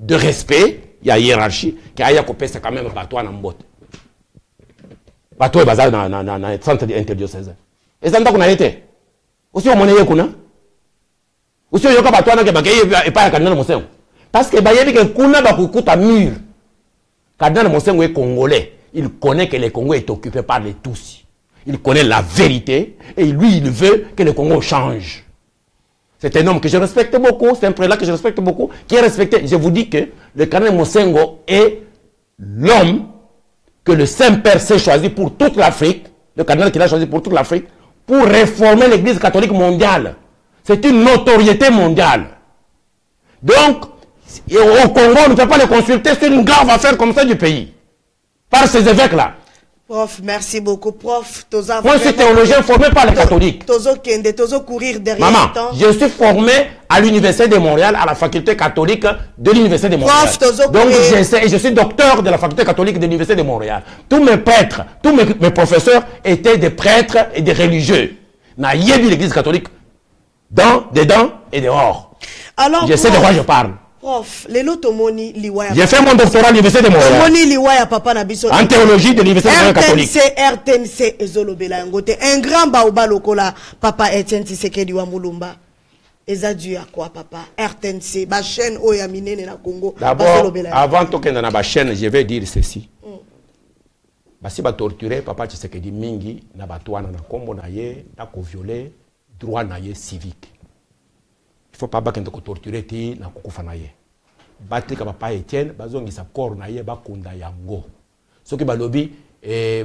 respect, il y a hiérarchie, qui a coupé c'est quand même bateau en botte. Bateau est basé dans le centre interdiocésain. Et ça n'a pas été. Aussi, on est kuna. Aussi, on a bateau qui est pas le cardinal Monsengo. Parce que Bayebi que kuna va couper à mur. Le cardinal Monsengo est congolais. Il connaît que le Congo est occupé par les Tutsis. Il connaît la vérité et lui, il veut que le Congo change. C'est un homme que je respecte beaucoup, c'est un prélat que je respecte beaucoup, qui est respecté. Je vous dis que le cardinal Monsengo est l'homme que le Saint-Père s'est choisi pour toute l'Afrique, le cardinal qu'il a choisi pour toute l'Afrique, pour réformer l'Église catholique mondiale. C'est une notoriété mondiale. Donc, au Congo, on ne peut pas le consulter sur une grave affaire comme ça du pays. Par ces évêques-là. Prof, merci beaucoup. Prof, moi, je suis théologien formé par les catholiques. Courir derrière. Maman, je suis formé à l'Université de Montréal, à la faculté catholique de l'Université de Montréal. Prof, donc, je suis docteur de la faculté catholique de l'Université de Montréal. Tous mes prêtres, tous mes professeurs étaient des prêtres et des religieux. Na yebi l'Église catholique, dedans et dehors. Alors, je sais de quoi je parle. Prof, j'ai fait mon doctorat à l'Université de Montréal. En théologie de l'Université de Montréal catholique. RTNC ezolobela ngote un grand baoba lokola papa Etienne Tshisekedi wa Mulumba. Eza dû à quoi papa? RTNC ba chaîne oya minene na Congo. D'abord, avant tout que na ba chaîne, je vais dire ceci. Basi ba torturer papa Tshisekedi mingi na batwana na kombo na ye na ko violer droit na ye civique. Il ne faut pas que torturer ti na kukufa na ye. Batika papa Etienne bazongisa corps na ye bakunda yango. Soki balobi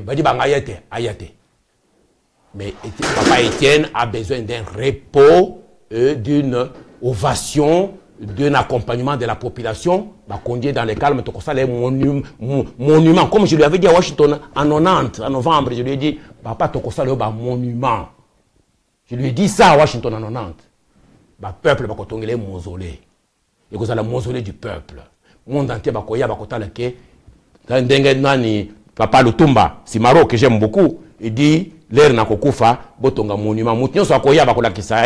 badi bangayete ayate. Mais papa Etienne a besoin d'un repos, d'une ovation, d'un accompagnement de la population. Ba conduire dans le calme to ça les monuments comme je lui avais dit à Washington en 90 en novembre, je lui ai dit papa to ça le monument. Je lui ai dit ça à Washington en 90. Le peuple va cotonner les mausolées. Et que c'est le mausolée du peuple. Le monde entier va koya va kotala ke ndenge nani papa Lutumba, si Maro que j'aime beaucoup, il dit l'air na kokufa botonga monument. Mutinyo so koya va kolakisa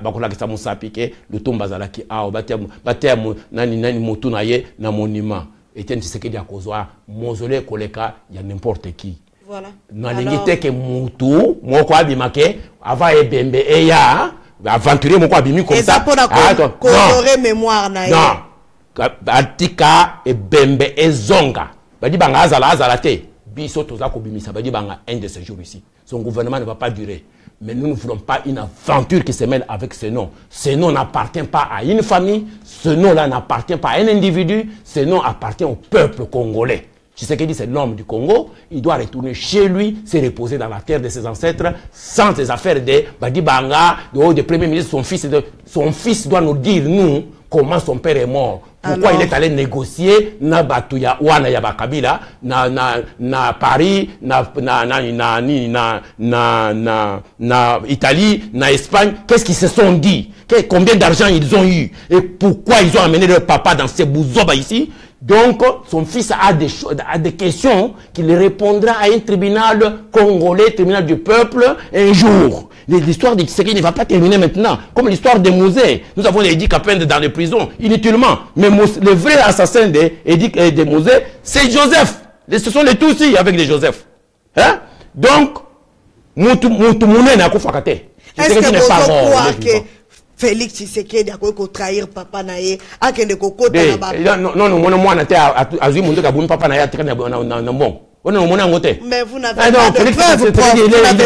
ba kolakisa musapike Lutumba zalaki a batia nani mutu na ye na monument. Etienne Tshisekedi akozwa mausolée koleka ya n'importe qui. Voilà. Na lingite ke mutu moko abimake ava ebembe eya aventurier mon quoi bimi comme ça. Attends, mémoire na ye. Non. Atika et Bembe et Zonga. Badi banga azala te. Biso toza ko bimisa badi banga un de ces jours ici. Son gouvernement ne va pas durer. Mais nous ne voulons pas une aventure qui se mêle avec ce nom. Ce nom n'appartient pas à une famille. Ce nom-là n'appartient pas à un individu. Ce nom appartient au peuple congolais. Tshisekedi, c'est l'homme du Congo. Il doit retourner chez lui, se reposer dans la terre de ses ancêtres, sans ses affaires de Badi Banga, de premier ministre, son fils doit nous dire, nous, comment son père est mort. Pourquoi alors, il est allé négocier na Batuya Wana Yabakabila, na Paris, na Italie, na Espagne. Qu'est-ce qu'ils se sont dit? Combien d'argent ils ont eu? Et pourquoi ils ont amené leur papa dans ces bouzoba ici? Donc, son fils a des questions qu'il répondra à un tribunal congolais, tribunal du peuple, un jour. L'histoire de Tshisekedi ne va pas terminer maintenant. Comme l'histoire de Mosé. Nous avons les Edi Kapende dans les prisons, inutilement. Mais le vrai assassin de Mosé, c'est Joseph. Ce sont les Tutsis avec les Joseph. Hein? Donc, Moutoumouné n'a pas fait. Est-ce que vous croyez que Félix Tshisekedi a trahir papa naé a que ne kokota na non moi na te azui mundu ka buni papa naé atrena na bon. Mais vous n'avez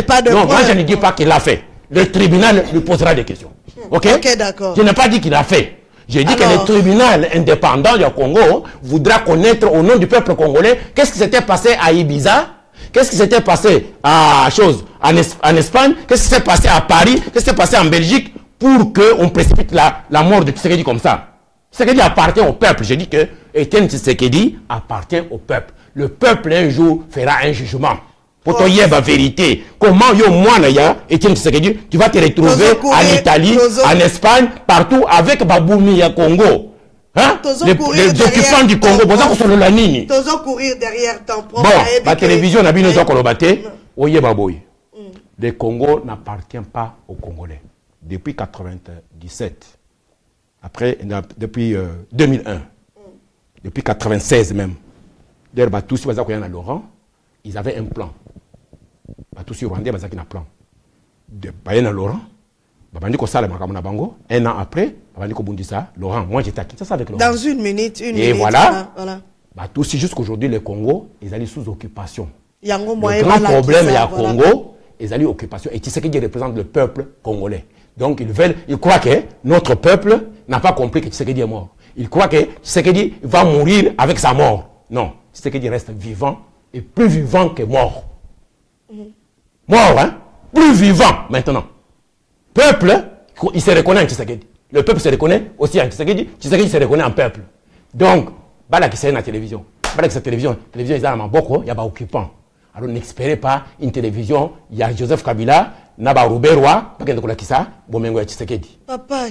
pas de preuve. Non, moi je ne dis pas qu'il l'a fait. Le tribunal lui posera des questions. OK, d'accord. Je n'ai pas dit qu'il a fait. J'ai dit que le tribunal indépendant du Congo voudra connaître au nom du peuple congolais qu'est-ce qui s'était passé à Ibiza. Qu'est-ce qui s'était passé en Espagne? Qu'est-ce qui s'est passé à Paris? Qu'est-ce qui s'est passé en Belgique? Pour qu'on précipite la mort de Tshisekedi comme ça. Tshisekedi appartient au peuple. J'ai dit que Etienne Tshisekedi appartient au peuple. Le peuple un jour fera un jugement. Pour te dire la vérité. Comment Etienne Tshisekedi, tu vas te retrouver en Italie, en Espagne, partout avec Baboumi à Congo. Hein? Les occupants du Congo. Courir derrière ton propre. Bon, la télévision n'a bien dit le Congo n'appartient pas aux Congolais. Depuis 1997, après, depuis 2001, depuis 1996 même, d'ailleurs, tous ceux qui ont à Laurent, ils avaient un plan. Tous ceux Rwandais, ils avaient un plan. De Bayana Laurent, un an après, Laurent, moi j'étais à Kinshasa avec Laurent. Dans une minute. Et voilà. Tous jusqu'aujourd'hui, le Congo, ils allaient sous occupation. Le grand problème, il y a Congo, ils allaient occupation. Et Tshisekedi représente le peuple congolais. Donc ils croient que notre peuple n'a pas compris que Tshisekedi est mort. Ils croient que Tshisekedi va mourir avec sa mort. Non, Tshisekedi reste vivant et plus vivant que mort. Mort, hein? Plus vivant maintenant. Peuple, il se reconnaît en Tshisekedi. Le peuple se reconnaît aussi en Tshisekedi. Tshisekedi se reconnaît en peuple. Donc, bala qui c'est la télévision. Bala qui c'est la télévision, il y a beaucoup, il y a pas occupant. Alors n'espérez pas une télévision, il y a Joseph Kabila, Naba Rouberwa, Papa.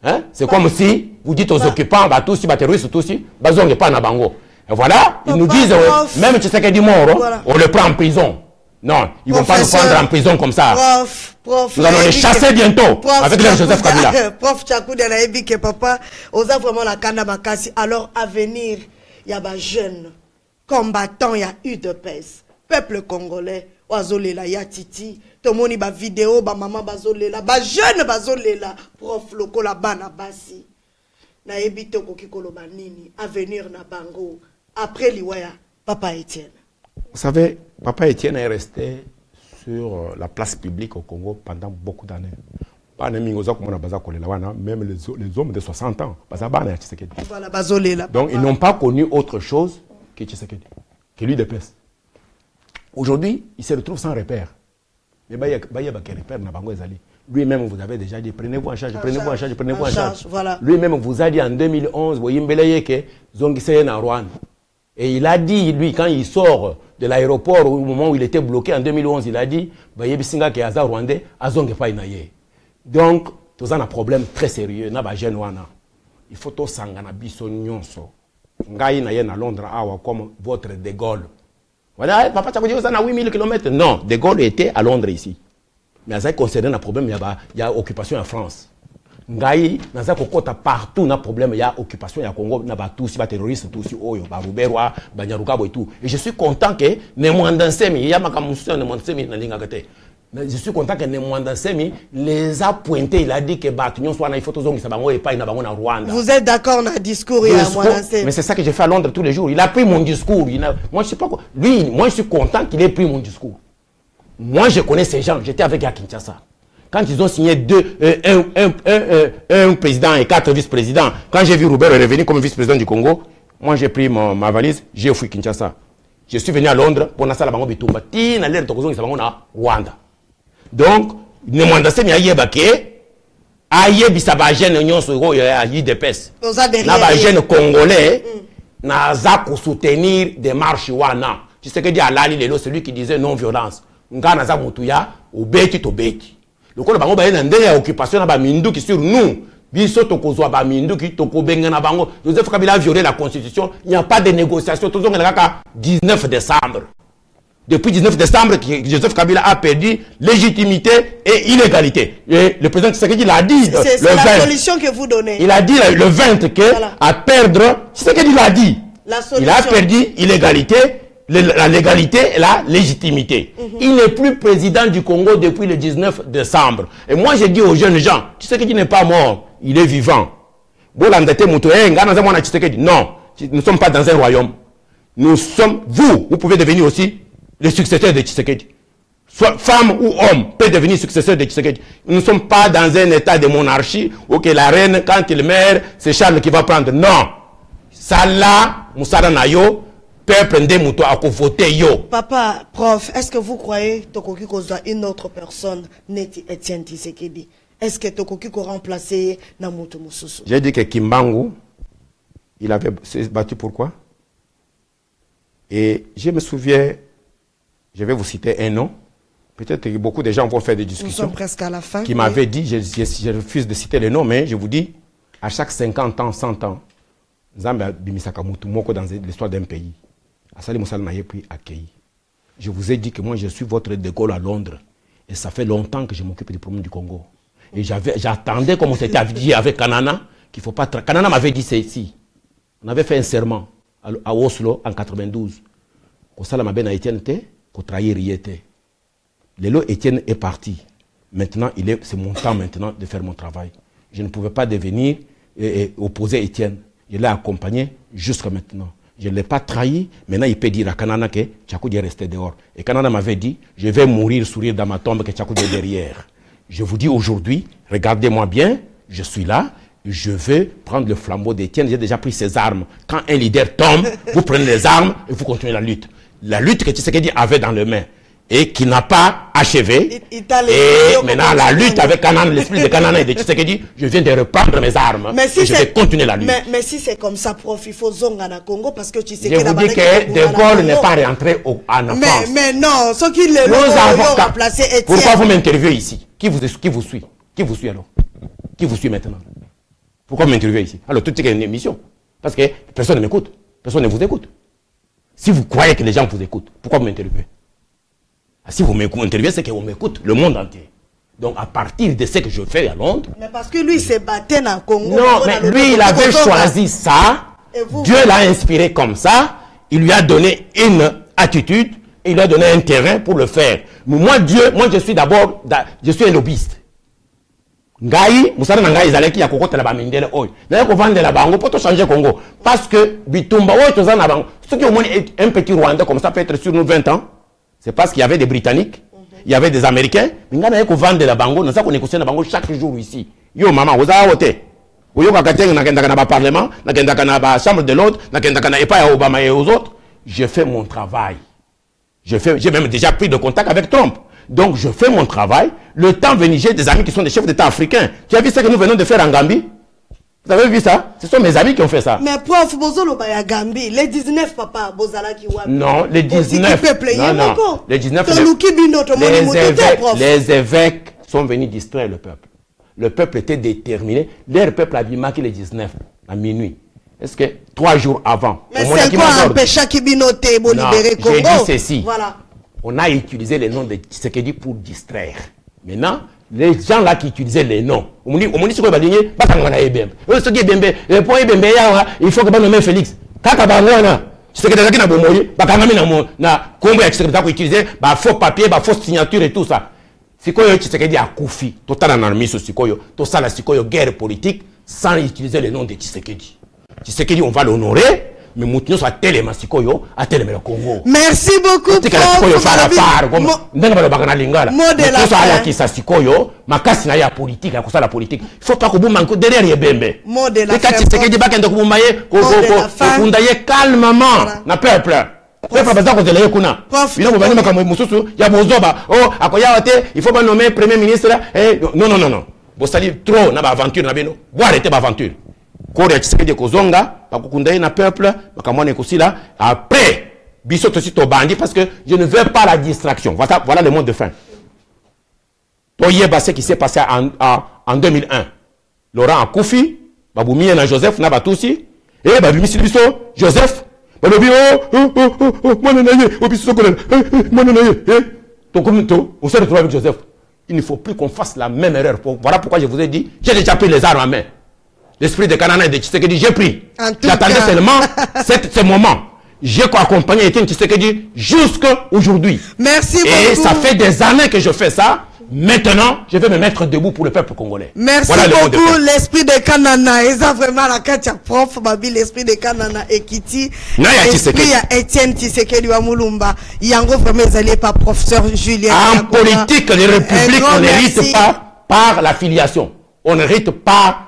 Hein? C'est comme si vous dites aux occupants, tous, terroristes, tous, bazong pas nabango. Et voilà, ils nous disent, même Tshisekedi mort, on le prend en prison. Non, ils ne vont pas nous prendre en prison comme ça. Prof, nous allons les chasser bientôt avec leur Joseph Kabila. Prof Tchakoudi a dit que papa, on a vraiment la canne à Makassi. Alors, à venir, il y a des jeunes combattants, il y a eu de pèse. Peuple congolais, oazolela, ya titi, tomoni ba vidéo, ba maman bazolela, ba jeune bazolela, prof loko la bana basi. Na ebite kokikolo banini, avenir na bango, après liwaya, papa Etienne. Vous savez, papa Etienne est resté sur la place publique au Congo pendant beaucoup d'années. Même les hommes de 60 ans, donc ils n'ont pas connu autre chose que Tshisekedi, que lui de peste. Aujourd'hui, il se retrouve sans repère. Mais lui-même vous avez déjà dit, prenez-vous en charge, prenez-vous en charge, prenez-vous en charge. Voilà. Lui-même vous a dit en 2011, et il a dit, lui, quand il sort de l'aéroport, au moment où il était bloqué en 2011, il a dit, donc, tout un problème très sérieux. Il faut tout sangana biso nyonso. Ngai na ye na Londres awa comme votre De Gaulle. Voilà, papa tu as dit ça na 8000 km. Non, De Gaulle était à Londres ici. Mais ça concerne un problème, il y a occupation en France. Ngai na za kokota partout na problème, il y a occupation ya Congo na ba tous ba terroristes tous oyo ba Ruberwa, ba Nyarugabo et tout. Et je suis content que ne mwandansemi ya makamusu ne mwandansemi na linga gate. Mais je suis content que Nemwanda Semi les a pointés. Il a dit que Batunion soit dans les photos et pas en Rwanda. Vous êtes d'accord dans le discours? Mais c'est ça que j'ai fait à Londres tous les jours. Il a pris mon discours. Moi, je sais pas quoi. Lui, moi, je suis content qu'il ait pris mon discours. Moi, je connais ces gens. J'étais avec à Kinshasa. Quand ils ont signé un président et 4 vice-présidents, quand j'ai vu Robert revenir comme vice-président du Congo, moi, j'ai pris ma valise, j'ai fui Kinshasa. Je suis venu à Londres pour Nassala Bango Bitumba. Tina l'air de Rwanda. Donc, ne m'en dansez mais aïe baké, aïe bisaba jeune union sur aïe de pes. Na ba jeune congolais, na za pour soutenir des marches wana. Tu sais que dit Alali Lelo, celui qui disait non violence. Nga na za mutuya, obeti to beti. Le col bango ba yena ndenge occupation na ba mindu qui sur nous. Biso to kozwa ba mindu qui to kobenga na bango. Joseph Kabila a violé la constitution. Il n'y a pas de négociation. Tout le monde 19 décembre. Depuis 19 décembre, Joseph Kabila a perdu légitimité et illégalité. Et le président Tshisekedi l'a dit. C'est la solution que vous donnez. Il a dit le 20 que voilà. À perdre, Tshisekedi l'a dit. Il a perdu illégalité, la légalité et la légitimité. Il n'est plus président du Congo depuis le 19 décembre. Et moi, j'ai dit aux jeunes gens, Tshisekedi n'est pas mort, il est vivant. Non, nous ne sommes pas dans un royaume. Nous sommes, vous pouvez devenir aussi le successeur de Tshisekedi. Soit femme ou homme peut devenir successeur de Tshisekedi. Nous ne sommes pas dans un état de monarchie où que la reine, quand il meurt, c'est Charles qui va prendre. Non. Salah, Moussara Nayo, peuple Ndemouto a voté yo. Papa, prof, est-ce que vous croyez Tokoki Kozwa une autre personne, Neti Etienne Tshisekedi? Est-ce que Tokoki ko remplacé Namuto Moussousou? J'ai dit que Kimbangu, il avait battu pourquoi? Et je me souviens, je vais vous citer un nom. Peut-être que beaucoup de gens vont faire des discussions. Nous sommes presque à la fin. Qui m'avaient dit, je refuse de citer les noms, mais je vous dis, à chaque 50 ans, 100 ans, Zambia Bimisaka Moutoumoko dans l'histoire d'un pays. Asali Moussal Naye puis accueilli. Je vous ai dit que moi, je suis votre de Gaulle à Londres. Et ça fait longtemps que je m'occupe des problèmes du Congo. Et j'attendais, comme on s'était dit avec Kanana, qu'il ne faut pas... Kanana m'avait dit ceci. On avait fait un serment à Oslo en 92. Kosala Mabena Etienne te, ko trahir Riete. Lelo Etienne est parti. Maintenant, c'est mon temps maintenant de faire mon travail. Je ne pouvais pas devenir opposer Etienne. Je l'ai accompagné jusqu'à maintenant. Je ne l'ai pas trahi. Maintenant, il peut dire à Kanana que Tchakoudi est resté dehors. Et Kanana m'avait dit, je vais mourir, sourire dans ma tombe, que Tchakoudi est derrière. Je vous dis aujourd'hui, regardez-moi bien, je suis là. Je veux prendre le flambeau d'Étienne. J'ai déjà pris ses armes. Quand un leader tombe, vous prenez les armes et vous continuez la lutte. La lutte que Tshisekedi avait dans les mains et qui n'a pas achevé. Et maintenant, la lutte avec Kanana, l'esprit de Kanana et de Tshisekedi, je viens de reprendre mes armes et je vais continuer la lutte. Mais si c'est comme ça, prof, il faut Zongana Congo parce que Tshisekedi... Je vous dis que De Gaulle n'est pas rentré en France. Mais non, ceux qui l'ont remplacé Étienne... Pourquoi vous m'interviewez ici? Qui vous suit? Qui vous suit alors? Qui vous suit maintenant? Pourquoi m'interviewez ici? Alors, tout est une émission. Parce que personne ne m'écoute. Personne ne vous écoute. Si vous croyez que les gens vous écoutent, pourquoi vous m'interviewez? Si vous m'interviewez, c'est qu'on m'écoute, le monde entier. Donc, à partir de ce que je fais à Londres... Mais parce que lui, s'est battu dans le Congo. Non, mais lui, il avait choisi ça. Dieu l'a inspiré comme ça. Il lui a donné une attitude. Il lui a donné un terrain pour le faire. Mais moi, je suis d'abord... Je suis un lobbyiste. Ngai, vous savez, Ngai, ils allaient qui a cocotte la bamindele oi. D'ailleurs, qu'on vende la bango pour tout changer Congo. Parce que, Bitumba, oi, tout ça, na bango. Ceux qui ont un petit Rwanda comme ça peut être sur nous 20 ans. C'est parce qu'il y avait des Britanniques, il y avait des Américains. Mais il y a qu'on vende la bango, nous avons négocié la bango chaque jour ici. Yo, maman, vous avez voté. Vous avez voté, n'a qu'un parlement, n'a qu'un chambre de l'autre, n'a qu'un pas à Obama et aux autres. Je fais mon travail. J'ai même déjà pris de contact avec Trump. Donc, je fais mon travail. Le temps venu, j'ai des amis qui sont des chefs d'État africains. Tu as vu ce que nous venons de faire en Gambie? Vous avez vu ça? Ce sont mes amis qui ont fait ça. Mais prof, Bozolo Baya Gambie, les 19 papa, Bozala qui wabi. Non, les 19. Non, les 19. Les évêques sont venus distraire le peuple. Le peuple était déterminé. Leur peuple a marqué les 19 à minuit. Est-ce que 3 jours avant? Mais c'est quoi un péché qui binote pour libérer Congo? J'ai dit ceci. Voilà. On a utilisé les noms de Tshisekedi pour distraire. Maintenant, les gens là qui utilisaient les noms, on dit ce qu'on va dire, il faut que je nomme Félix. Kaka Bangwana, Tshisekedi na bomoye, bakangami na Congo Tshisekedi utiliser faux papier, fausse signature et tout ça. Sikoyo Tshisekedi a Koufi, total en armée sur Sikoyo, tout ça la Sikoyo guerre politique sans utiliser le nom de Tshisekedi. Tshisekedi, on va l'honorer. Mais Moutinho soit tellement Sikoyo, à tellement le Congo. Merci beaucoup. Il faut pas que vous manquiez derrière les bébés. Mot de la fin. Calmement. Na peuple. Il faut pas nommer premier ministre. Non, non, non, non. Vous allez trop dans l'aventure. Vous arrêtez l'aventure. Korea Tshisekedi Kozonga, Bakukundaye na peuple, Bakamwane Kosila. Après, Bissot aussi to bandi parce que je ne veux pas la distraction. Voilà le mot de fin. Toye Basse qui s'est passé en 2001. Laurent Akoufi, Baboumi et Joseph Nabatoussi, et Babimi Silibiso, Joseph, Baboumi, on s'est retrouvé avec Joseph. Il ne faut plus qu'on fasse la même erreur. Voilà pourquoi je vous ai dit, j'ai déjà pris les armes en main. L'esprit de Kanana et de Tshisekedi, j'ai pris. J'attendais seulement ce moment. J'ai accompagné Etienne Tshisekedi jusqu'à aujourd'hui. Merci beaucoup. Et ça fait des années que je fais ça. Maintenant, je vais me mettre debout pour le peuple congolais. Merci voilà beaucoup. L'esprit de Kanana. Et ça vraiment la carte prof, Babi, l'esprit de Kanana et Kiti. L'esprit de Etienne Tshisekedi wa Mulumba. Yango vraiment, ils allaient pas professeur Julien. En politique, les républiques, on n'hérite pas par l'affiliation. On n'hérite pas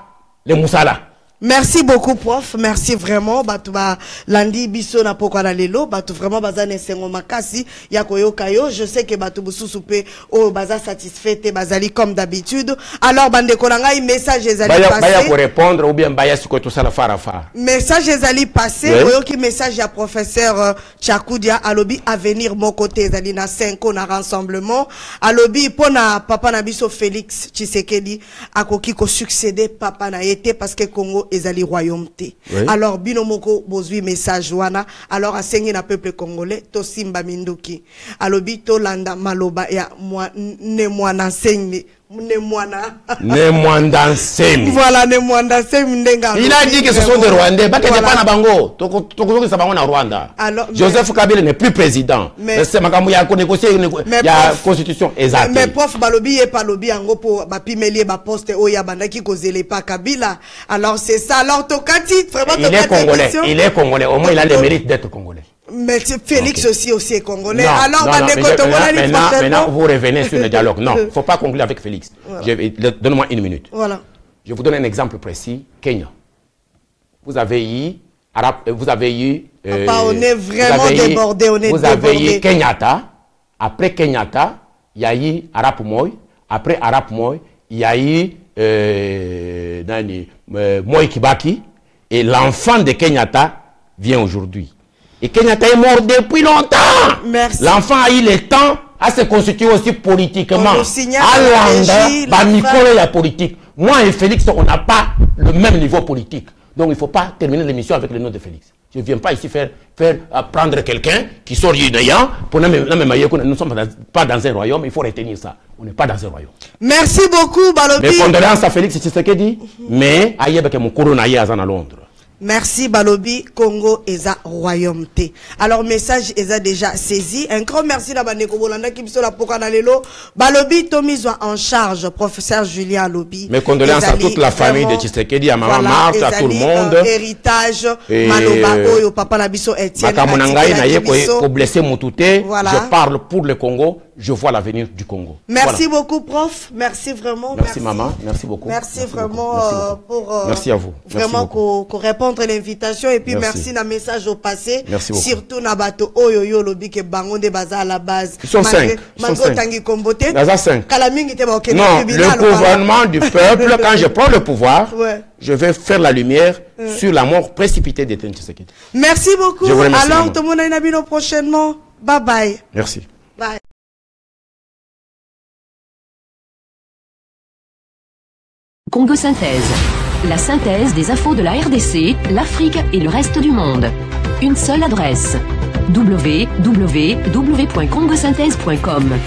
les Moussala. Merci beaucoup, prof. Merci vraiment. Batouba Landi Bisso na poko na lelo. Batou vraiment bazane sengo makasi. Yakoyo kayo. Je sais que batou boussoupé oh baza satisfait et bazali comme d'habitude. Alors bande kolanga message ezali passé. Baya pour répondre ou bien baya siko tout ça la fara. Message ezali passé. Oyo ki message ya professeur Tchakoudia alobi à venir mon côté ezali na 5 ans na rassemblement. Alobi pona papa na biso Félix Tshisekedi akoki ko succéder papa na été parce que Congo ezali royaumeté. Oui. Alors binomoko bozui message wana alors asengi na peuple congolais to simba minduki alobi to landa maloba ya ne mwana sengi ne mwana nsemi. Voilà ne mwana nsemi ndenga. Il a dit que ce sont des Rwandais, pas que voilà. Pas na bango. Toko ça bango na Rwanda. Alors Joseph Kabila n'est plus président. Mais c'est makambo ya ko négocier ya constitution exacte. Mais prof balobi et pas lobi ango pour ba pimelie ba poste oya bandaki kozele pas Kabila. Alors c'est ça. Alors Tokati vraiment il est congolais. Il est congolais. Au moins il a le mérite d'être congolais. Mais Félix okay. aussi est congolais. Non, alors, maintenant, vous revenez sur le dialogue. Non, il ne faut pas conclure avec Félix. Voilà. Donne-moi une minute. Voilà. Je vous donne un exemple précis. Kenya. Vous avez eu... on est vraiment débordé. Vous avez eu Kenyatta. Après Kenyatta, il y a eu Arap Moi. Après Arap Moi, il y a eu Moi Kibaki. Et l'enfant de Kenyatta vient aujourd'hui. Et Kenyatta est mort depuis longtemps. Merci. L'enfant a eu le temps à se constituer aussi politiquement. La politique. Moi et Félix, on n'a pas le même niveau politique. Donc il ne faut pas terminer l'émission avec le nom de Félix. Je ne viens pas ici faire prendre quelqu'un qui sort du néant. Nous ne sommes pas dans un royaume, il faut retenir ça. On n'est pas dans un royaume. Merci beaucoup, Balobi. Mes condoléances à Félix Tshisekedi, mais aïe, mon couronne aïe à Londres. Merci Balobi, Congo eza royaumeté. Alors message eza déjà saisi. Un grand merci la bandeko bolanda ki biso la poka na lelo. Balobi Tomizwa en charge professeur Julien Alobi. Mes condoléances à toute la famille de Tshisekedi, à maman Marthe, à tout le monde. Héritage Maloba oyo papa na biso Etienne. Makamunangai na ye ko blessé Mutute. Je parle pour le Congo. Je vois l'avenir du Congo. Merci beaucoup, prof. Merci vraiment. Merci maman. Merci beaucoup. Merci vraiment pour. Merci à vous. Vraiment qu'on répondre à l'invitation et puis merci na message au passé. Merci beaucoup. Surtout na bato oyo yo lobi ke bango de baza à la base. Ils sont 5. Mango tangi kombote. Baza 5. Kalamingi te ba okene. Non, le gouvernement du peuple. Quand je prends le pouvoir, je vais faire la lumière sur la mort précipitée d'Etienne Tshisekedi. Merci beaucoup. Je vous remercie. Alors tout le monde a une prochainement. Bye bye. Merci. Bye. Congo Synthèse. La synthèse des infos de la RDC, l'Afrique et le reste du monde. Une seule adresse. www.congosynthèse.com.